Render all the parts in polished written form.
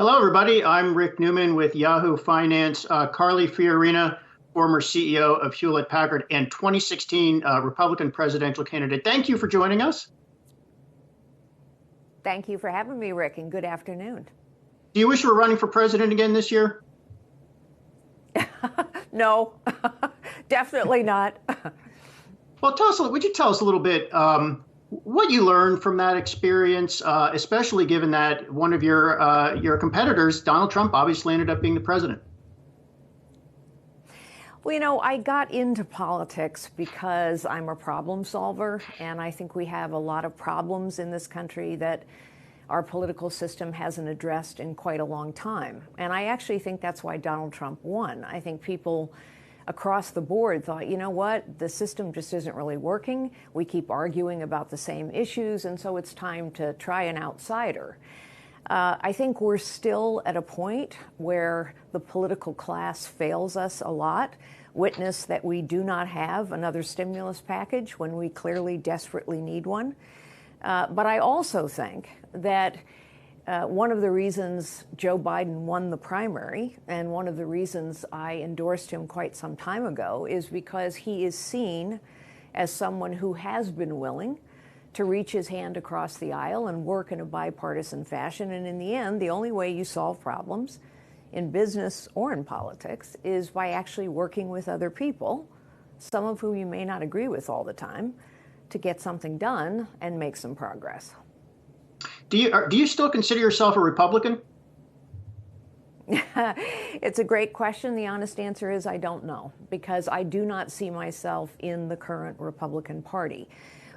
Hello, everybody. I'm Rick Newman with Yahoo Finance. Carly Fiorina, former CEO of Hewlett-Packard and 2016 Republican presidential candidate. Thank you for joining us. Thank you for having me, Rick, and good afternoon. Do you wish you were running for president again this year? No, definitely not. Well, would you tell us a little bit what you learned from that experience, especially given that one of your competitors, Donald Trump, obviously ended up being the president? Well, I got into politics because I'm a problem solver, and I think we have a lot of problems in this country that our political system hasn't addressed in quite a long time. And I actually think that's why Donald Trump won. I think people across the board thought, you know what, the system just isn't really working. We keep arguing about the same issues, and so it's time to try an outsider. I think we're still at a point where the political class fails us a lot. Witness that we do not have another stimulus package when we clearly desperately need one. But I also think that one of the reasons Joe Biden won the primary, and one of the reasons I endorsed him quite some time ago, is because he is seen as someone who has been willing to reach his hand across the aisle and work in a bipartisan fashion. And in the end, the only way you solve problems in business or in politics is by actually working with other people, some of whom you may not agree with all the time, to get something done and make some progress. Do you still consider yourself a Republican? It's a great question. The honest answer is I don't know, because I do not see myself in the current Republican Party.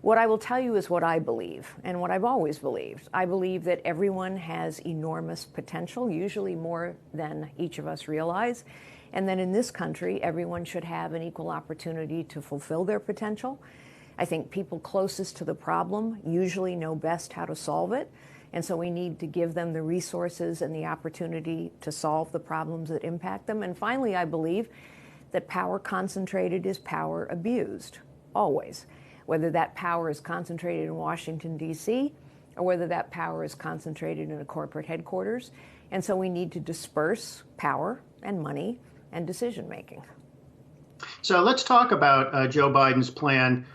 What I will tell you is what I believe, and what I've always believed. I believe that everyone has enormous potential, usually more than each of us realize, and that in this country, everyone should have an equal opportunity to fulfill their potential. I think people closest to the problem usually know best how to solve it, and so we need to give them the resources and the opportunity to solve the problems that impact them. And finally, I believe that power concentrated is power abused, always. Whether that power is concentrated in Washington, D.C., or whether that power is concentrated in a corporate headquarters. And so we need to disperse power and money and decision-making. So let's talk about Joe Biden's plan.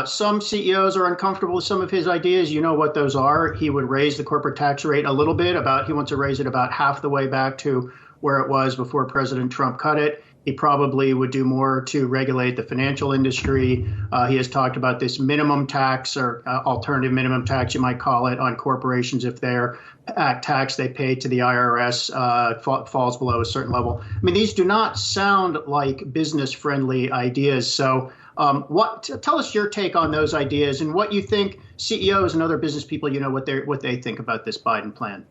Some CEOs are uncomfortable with some of his ideas. You know what those are. He would raise the corporate tax rate a little bit. He wants to raise it about half the way back to where it was before President Trump cut it. He probably would do more to regulate the financial industry. He has talked about this minimum tax, or alternative minimum tax, you might call it, on corporations if their tax they pay to the IRS falls below a certain level. I mean, these do not sound like business-friendly ideas. So tell us your take on those ideas and what you think CEOs and other business people, what they think about this Biden plan.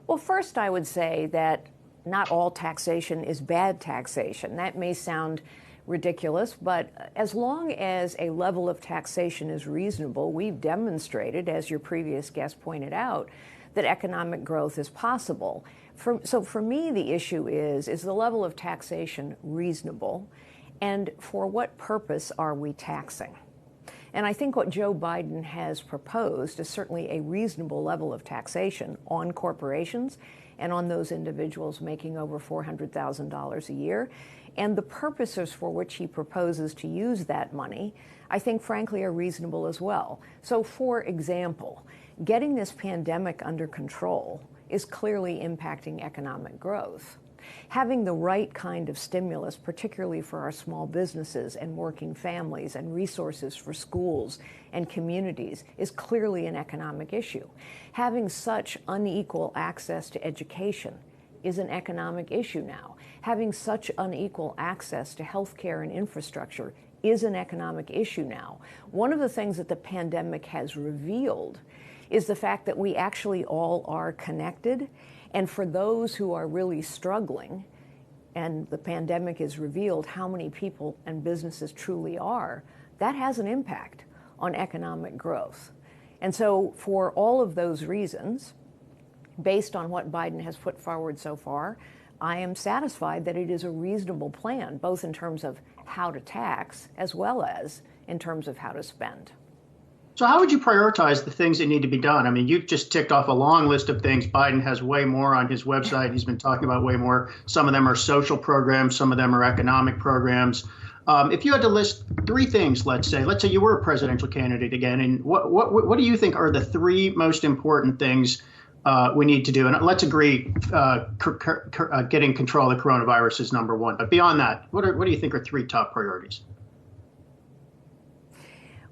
Well, first, I would say that not all taxation is bad taxation. That may sound ridiculous, but as long as a level of taxation is reasonable, we've demonstrated, as your previous guest pointed out, that economic growth is possible. So for me, the issue is the level of taxation reasonable, and for what purpose are we taxing? And I think what Joe Biden has proposed is certainly a reasonable level of taxation on corporations and on those individuals making over $400,000 a year. And the purposes for which he proposes to use that money, I think, frankly, are reasonable as well. So, for example, getting this pandemic under control is clearly impacting economic growth. Having the right kind of stimulus, particularly for our small businesses and working families and resources for schools and communities, is clearly an economic issue. Having such unequal access to education is an economic issue now. Having such unequal access to health care and infrastructure is an economic issue now. One of the things that the pandemic has revealed is the fact that we actually all are connected. And for those who are really struggling, and the pandemic has revealed how many people and businesses truly are, that has an impact on economic growth. And so for all of those reasons, based on what Biden has put forward so far, I am satisfied that it is a reasonable plan, both in terms of how to tax as well as in terms of how to spend. So how would you prioritize the things that need to be done? I mean, you just ticked off a long list of things. Biden has way more on his website. He's been talking about way more. Some of them are social programs. Some of them are economic programs. If you had to list three things, let's say you were a presidential candidate again, and what do you think are the three most important things we need to do? And let's agree, getting control of the coronavirus is number one. But beyond that, what do you think are three top priorities?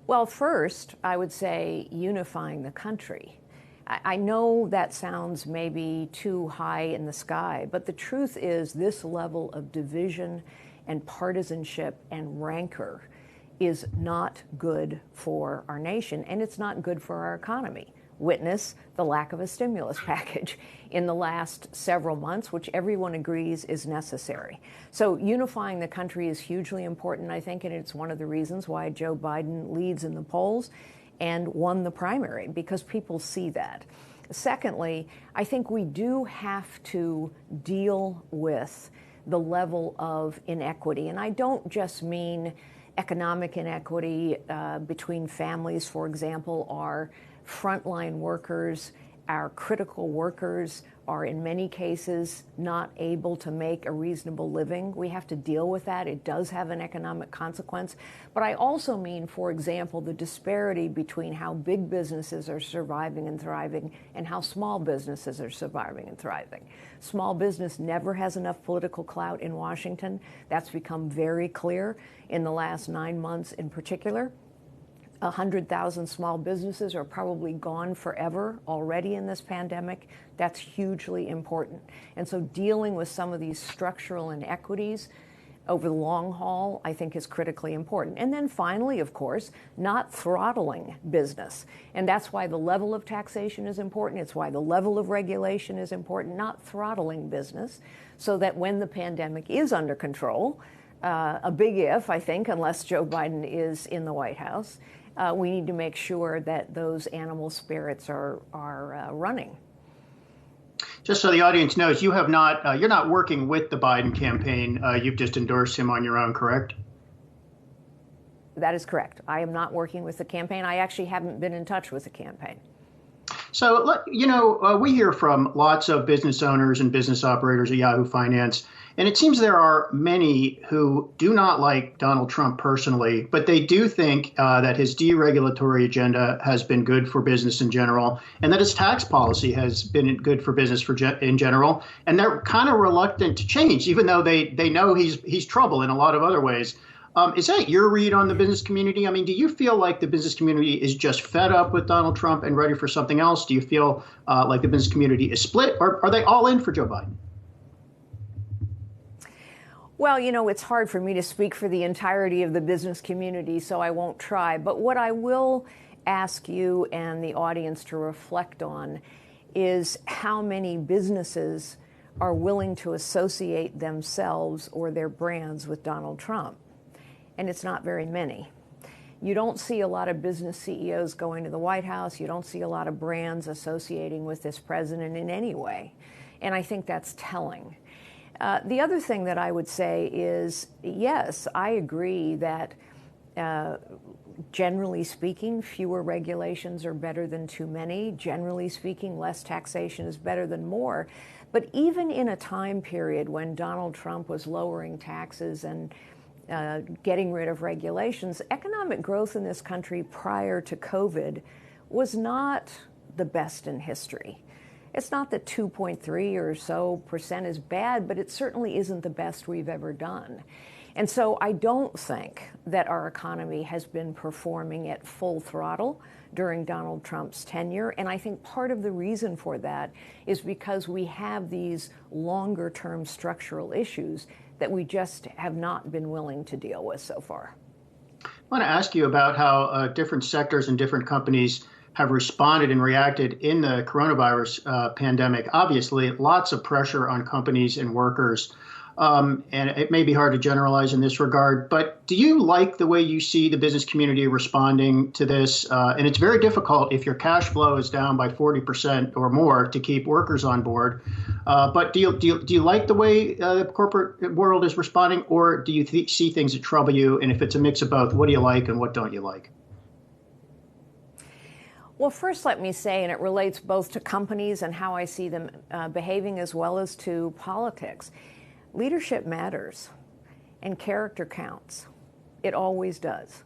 Well, first, I would say unifying the country. I know that sounds maybe too high in the sky, but the truth is this level of division and partisanship and rancor is not good for our nation, and it's not good for our economy. Witness the lack of a stimulus package in the last several months, which everyone agrees is necessary. So unifying the country is hugely important, I think, and it's one of the reasons why Joe Biden leads in the polls and won the primary, because people see that. Secondly, I think we do have to deal with the level of inequity, and I don't just mean economic inequity between families, for example. Our frontline workers, our critical workers are in many cases not able to make a reasonable living. We have to deal with that. It does have an economic consequence. But I also mean, for example, the disparity between how big businesses are surviving and thriving and how small businesses are surviving and thriving. Small business never has enough political clout in Washington. That's become very clear in the last 9 months in particular. 100,000 small businesses are probably gone forever already in this pandemic. That's hugely important. And so dealing with some of these structural inequities over the long haul, I think, is critically important. And then finally, of course, not throttling business. And that's why the level of taxation is important. It's why the level of regulation is important, not throttling business, so that when the pandemic is under control, a big if, I think, unless Joe Biden is in the White House, we need to make sure that those animal spirits are running. Just so the audience knows, you're not working with the Biden campaign. You've just endorsed him on your own, correct? That is correct. I am not working with the campaign. I actually haven't been in touch with the campaign. So, we hear from lots of business owners and business operators at Yahoo Finance, and it seems there are many who do not like Donald Trump personally, but they do think that his deregulatory agenda has been good for business in general, and that his tax policy has been good for business in general. And they're kind of reluctant to change, even though they know he's trouble in a lot of other ways. Is that your read on the business community? I mean, do you feel like the business community is just fed up with Donald Trump and ready for something else? Do you feel like the business community is split, or are they all in for Joe Biden? Well, it's hard for me to speak for the entirety of the business community, so I won't try. But what I will ask you and the audience to reflect on is how many businesses are willing to associate themselves or their brands with Donald Trump. And it's not very many. You don't see a lot of business CEOs going to the White House. You don't see a lot of brands associating with this president in any way. And I think that's telling. The other thing that I would say is, yes, I agree that generally speaking, fewer regulations are better than too many. Generally speaking, less taxation is better than more. But even in a time period when Donald Trump was lowering taxes and getting rid of regulations, economic growth in this country prior to COVID was not the best in history. It's not that 2.3 or so percent is bad, but it certainly isn't the best we've ever done. And so I don't think that our economy has been performing at full throttle during Donald Trump's tenure. And I think part of the reason for that is because we have these longer-term structural issues that we just have not been willing to deal with so far. I want to ask you about how different sectors and different companies have responded and reacted in the coronavirus pandemic. Obviously, lots of pressure on companies and workers. And it may be hard to generalize in this regard, but do you like the way you see the business community responding to this? And it's very difficult if your cash flow is down by 40% or more to keep workers on board. But do you like the way the corporate world is responding, or do you see things that trouble you? And if it's a mix of both, what do you like and what don't you like? Well, first, let me say, and it relates both to companies and how I see them behaving as well as to politics, leadership matters and character counts. It always does.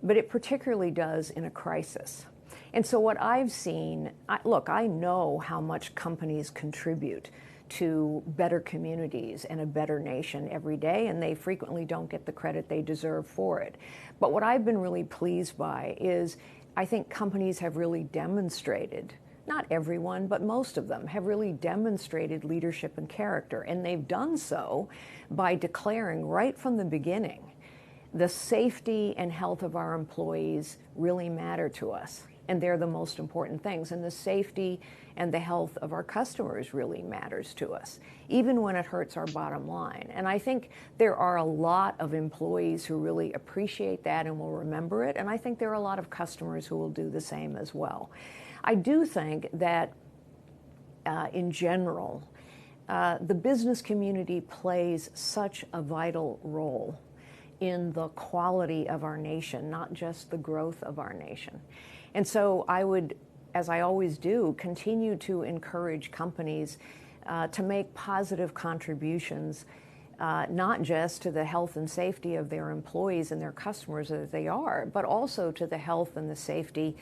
But it particularly does in a crisis. And so what I've seen, look, I know how much companies contribute to better communities and a better nation every day, and they frequently don't get the credit they deserve for it. But what I've been really pleased by is I think companies have really demonstrated, not everyone, but most of them have really demonstrated leadership and character. And they've done so by declaring right from the beginning, the safety and health of our employees really matter to us. And they're the most important things. And the safety and the health of our customers really matters to us, even when it hurts our bottom line. And I think there are a lot of employees who really appreciate that and will remember it. And I think there are a lot of customers who will do the same as well. I do think that in general, the business community plays such a vital role in the quality of our nation, not just the growth of our nation. And so I would, as I always do, continue to encourage companies to make positive contributions, not just to the health and safety of their employees and their customers as they are, but also to the health and the safety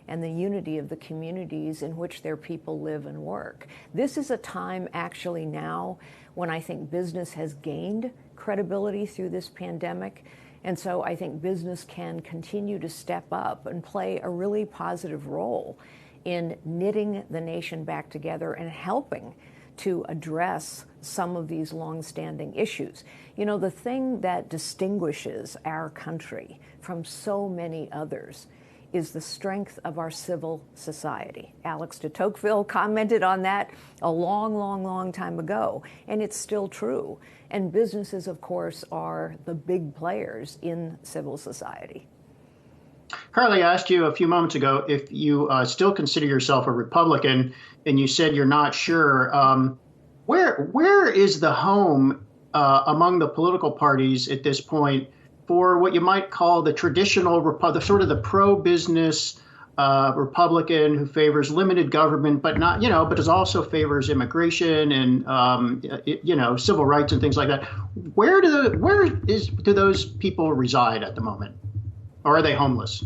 and the unity of the communities in which their people live and work. This is a time actually now when I think business has gained credibility through this pandemic. And so I think business can continue to step up and play a really positive role in knitting the nation back together and helping to address some of these longstanding issues. You know, the thing that distinguishes our country from so many others is the strength of our civil society. Alex de Tocqueville commented on that a long, long, long time ago, and it's still true. And businesses, of course, are the big players in civil society. Carly asked you a few moments ago if you still consider yourself a Republican, and you said you're not sure. Where is the home among the political parties at this point for what you might call the traditional sort of the pro-business Republican who favors limited government, but not, but also favors immigration and, civil rights and things like that. Where do those people reside at the moment? Or are they homeless?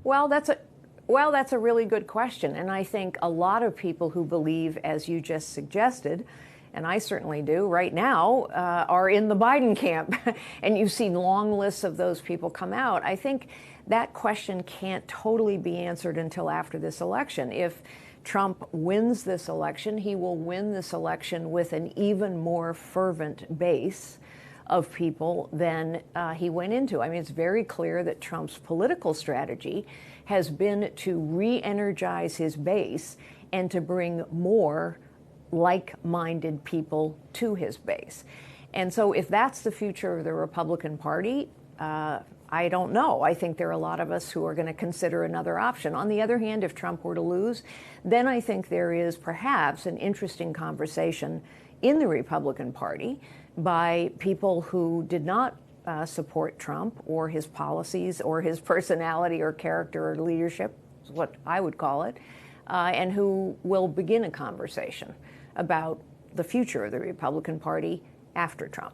Well, that's a really good question. And I think a lot of people who believe, as you just suggested, and I certainly do right now, are in the Biden camp. And you've seen long lists of those people come out. I think that question can't totally be answered until after this election. If Trump wins this election, he will win this election with an even more fervent base of people than he went into. I mean, it's very clear that Trump's political strategy has been to re-energize his base and to bring more like-minded people to his base. And so if that's the future of the Republican Party, I don't know. I think there are a lot of us who are going to consider another option. On the other hand, if Trump were to lose, then I think there is perhaps an interesting conversation in the Republican Party by people who did not support Trump or his policies or his personality or character or leadership, is what I would call it, and who will begin a conversation about the future of the Republican Party after Trump.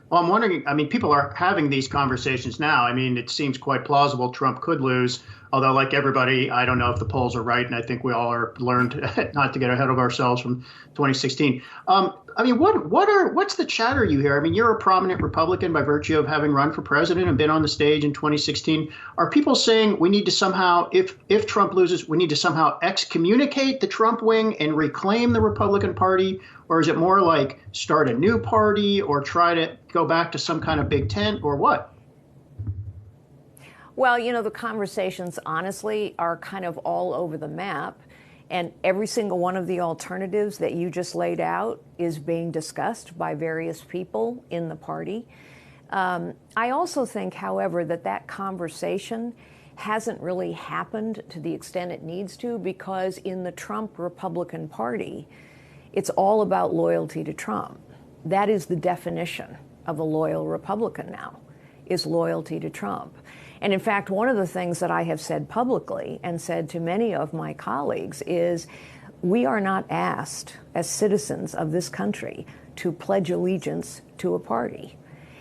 Well, I'm wondering, people are having these conversations now. It seems quite plausible Trump could lose, although like everybody, I don't know if the polls are right, and I think we all are learned not to get ahead of ourselves from 2016. What's the chatter you hear? You're a prominent Republican by virtue of having run for president and been on the stage in 2016. Are people saying we need to somehow, if Trump loses, we need to somehow excommunicate the Trump wing and reclaim the Republican Party? Or is it more like start a new party or try to go back to some kind of big tent or what? Well, the conversations, honestly, are kind of all over the map. And every single one of the alternatives that you just laid out is being discussed by various people in the party. I also think, however, that conversation hasn't really happened to the extent it needs to, because in the Trump Republican Party, it's all about loyalty to Trump. That is the definition of a loyal Republican now, is loyalty to Trump. And in fact, one of the things that I have said publicly and said to many of my colleagues is we are not asked as citizens of this country to pledge allegiance to a party.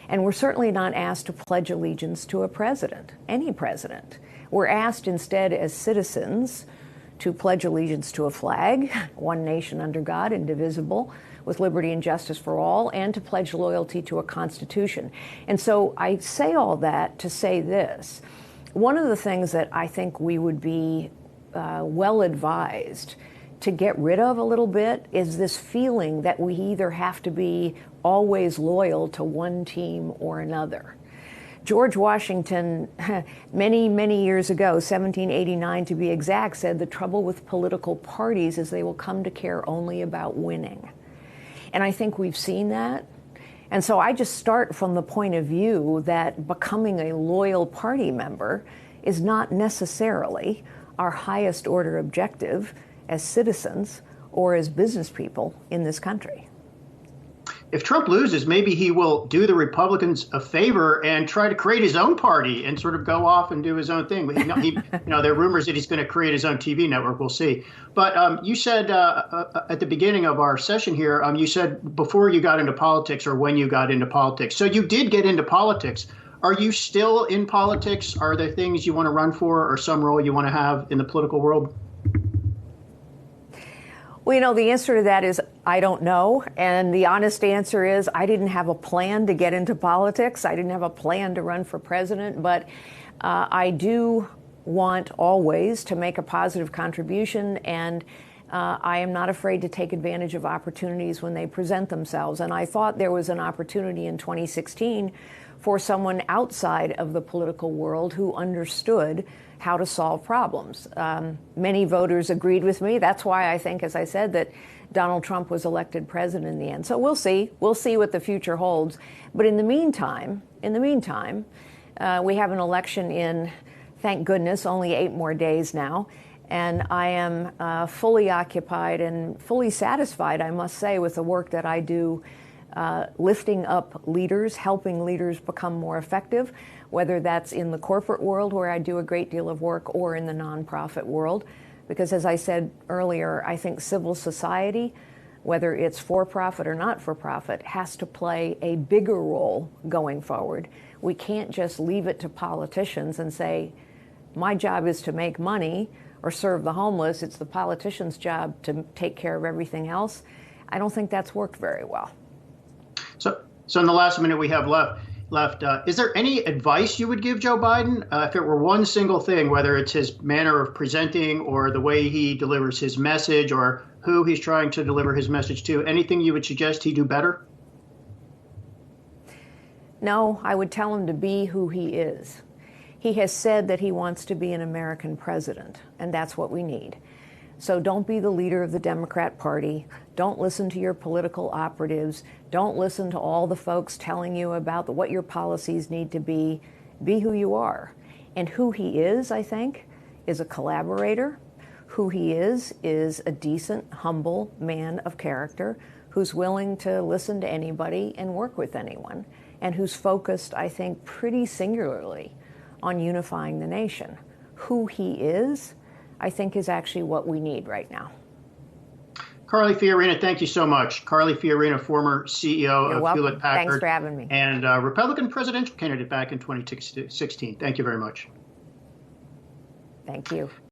And we're certainly not asked to pledge allegiance to a president, any president. We're asked instead as citizens to pledge allegiance to a flag, one nation under God, indivisible, with liberty and justice for all, and to pledge loyalty to a constitution. And so I say all that to say this. One of the things that I think we would be well advised to get rid of a little bit is this feeling that we either have to be always loyal to one team or another. George Washington, many, many years ago, 1789 to be exact, said the trouble with political parties is they will come to care only about winning. And I think we've seen that. And so I just start from the point of view that becoming a loyal party member is not necessarily our highest order objective as citizens or as business people in this country. If Trump loses, maybe he will do the Republicans a favor and try to create his own party and sort of go off and do his own thing. There are rumors that he's going to create his own TV network. We'll see. But you said at the beginning of our session here, you said before you got into politics or when you got into politics. So you did get into politics. Are you still in politics? Are there things you want to run for or some role you want to have in the political world? Well, the answer to that is I don't know. And the honest answer is I didn't have a plan to get into politics. I didn't have a plan to run for president. But I do want always to make a positive contribution. And I am not afraid to take advantage of opportunities when they present themselves. And I thought there was an opportunity in 2016 for someone outside of the political world who understood how to solve problems. Many voters agreed with me. That's why I think, as I said, that Donald Trump was elected president in the end. So we'll see. We'll see what the future holds. But in the meantime, we have an election in, thank goodness, only 8 more days now. And I am fully occupied and fully satisfied, I must say, with the work that I do lifting up leaders, helping leaders become more effective, whether that's in the corporate world where I do a great deal of work or in the nonprofit world. Because as I said earlier, I think civil society, whether it's for-profit or not-for-profit, has to play a bigger role going forward. We can't just leave it to politicians and say, my job is to make money or serve the homeless. It's the politician's job to take care of everything else. I don't think that's worked very well. So in the last minute we have left, is there any advice you would give Joe Biden? If it were one single thing, whether it's his manner of presenting or the way he delivers his message or who he's trying to deliver his message to, anything you would suggest he do better? No, I would tell him to be who he is. He has said that he wants to be an American president, and that's what we need. So don't be the leader of the Democrat Party. Don't listen to your political operatives. Don't listen to all the folks telling you about what your policies need to be. Be who you are. And who he is, I think, is a collaborator. Who he is a decent, humble man of character who's willing to listen to anybody and work with anyone, and who's focused, I think, pretty singularly on unifying the nation. Who he is, I think, is actually what we need right now. Carly Fiorina, thank you so much. Carly Fiorina, former CEO of Hewlett Packard. Thanks for having me. And Republican presidential candidate back in 2016. Thank you very much. Thank you.